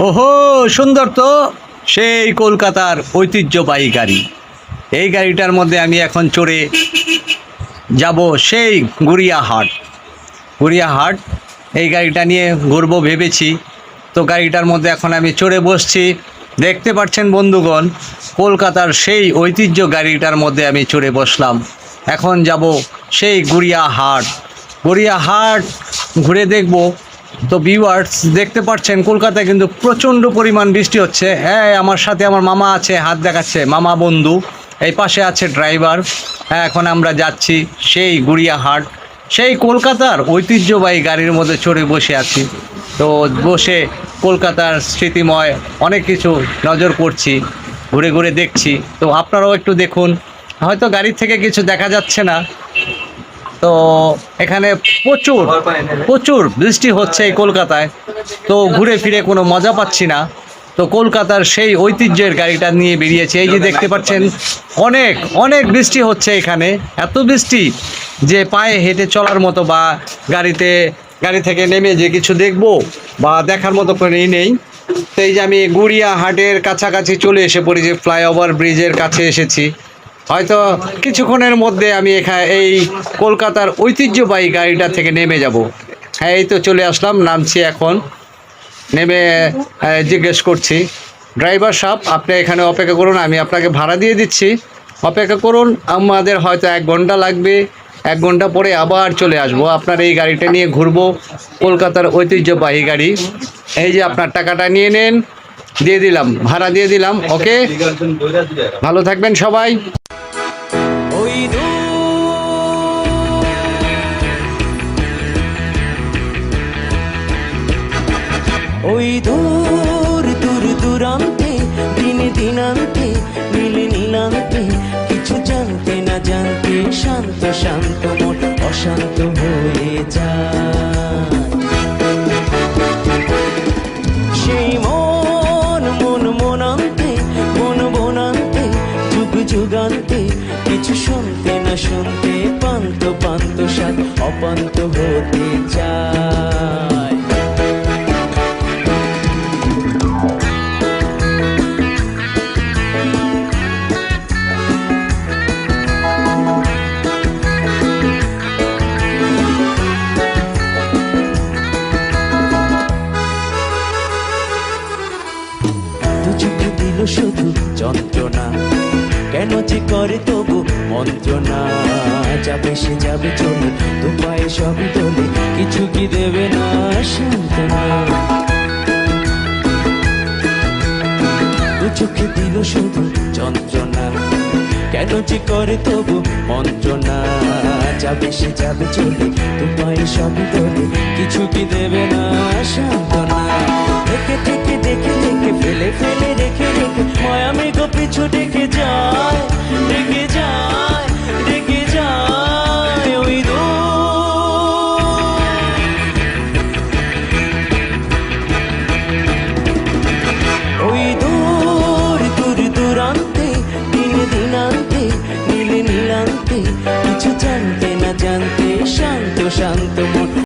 ওহো, সুন্দর তো। সেই কলকাতার ঐতিহ্যবাহী গাড়ি। এই গাড়িটার মধ্যে আমি এখন চড়ে যাব সেই গড়িয়াহাট। গড়িয়াহাট এই গাড়িটা নিয়ে ঘুরবো ভেবেছি। তো গাড়িটার মধ্যে এখন আমি চড়ে বসছি। দেখতে পাচ্ছেন বন্ধুগণ, কলকাতার সেই ঐতিহ্য গাড়িটার মধ্যে আমি চড়ে বসলাম। এখন যাব সেই গড়িয়াহাট। গড়িয়াহাট ঘুরে দেখব। তো ভিউয়ার্স, দেখতে পাচ্ছেন কলকাতায় কিন্তু প্রচণ্ড পরিমাণ বৃষ্টি হচ্ছে। হ্যাঁ, আমার সাথে আমার মামা আছে, হাত দেখাচ্ছে, মামা বন্ধু। এই পাশে আছে ড্রাইভার। হ্যাঁ, এখন আমরা যাচ্ছি সেই গড়িয়াহাট। সেই কলকাতার ঐতিহ্যবাহী গাড়ির মধ্যে চড়ে বসে আছি। তো বসে কলকাতার স্মৃতিময় অনেক কিছু নজর করছি, ঘুরে ঘুরে দেখছি। তো আপনারাও একটু দেখুন। হয়তো গাড়ির থেকে কিছু দেখা যাচ্ছে না। তো এখানে প্রচুর প্রচুর বৃষ্টি হচ্ছে এই কলকাতায়। তো ঘুরে ফিরে কোনো মজা পাচ্ছি না। তো কলকাতার সেই ঐতিহ্যের গাড়িটা নিয়ে বেরিয়েছে। এই যে দেখতে পাচ্ছেন, অনেক অনেক বৃষ্টি হচ্ছে এখানে। এত বৃষ্টি যে পায়ে হেঁটে চলার মতো বা গাড়ি থেকে নেমে যে কিছু দেখবো বা দেখার মতো করেই নেই। তো এই যে আমি গড়িয়াহাটের কাছাকাছি চলে এসে পড়েছি, ফ্লাইওভার ব্রিজের কাছে এসেছি। হয়তো কিছুক্ষণের মধ্যে আমি এই কলকাতার ঐতিহ্যবাহী গাড়িটা থেকে নেমে যাব। হ্যাঁ, এই তো চলে আসলাম, নামছি এখন। নেমে জিজ্ঞেস করছি, ড্রাইভার সাহেব আপনি এখানে অপেক্ষা করুন, আমি আপনাকে ভাড়া দিয়ে দিচ্ছি, অপেক্ষা করুন। আমাদের হয়তো 1 ঘন্টা লাগবে, 1 ঘন্টা পরে আবার চলে আসব। আপনার এই গাড়িটা নিয়ে ঘুরবো, কলকাতার ঐতিহ্যবাহী গাড়ি। এই যে আপনার টাকাটা নিয়ে নেন, দিয়ে দিলাম, ভাড়া দিয়ে দিলাম। ওকে, ভালো থাকবেন সবাই। ওই দূর দূর দূরান্তে দিনে দিনান্তে নীলে নীলান্তে কিছু জানতে না জানতে শান্ত শান্ত মন অশান্ত হয়ে যায়। সেই মন মন মনান্তে মন বনান্তে যুগ যুগান্তে কিছু শুনতে না শুনতে পান্ত পান্ত সাত অপান্ত হতে চায়। শুধু যন্ত্রণা কেন যে করে তবু মন্ত্রণা, যাবে সে যাবে চলে, তো পায়ে সবই তোলে, কিছু কি দেবে না সান্ত্বনা। দু চোখে দিল শুধু যন্ত্রণা কেন যে করে তবু মন্ত্রণা, যাবে সে যাবে চলে, তো পায়ে সবই তোলে, কিছু কি দেবে না সান্ত্বনা। দেখে দেখে দেখে দেখে ফেলে ফেলে রেখে রেখে মায়া মেঘ পিছু ডেকে যায়।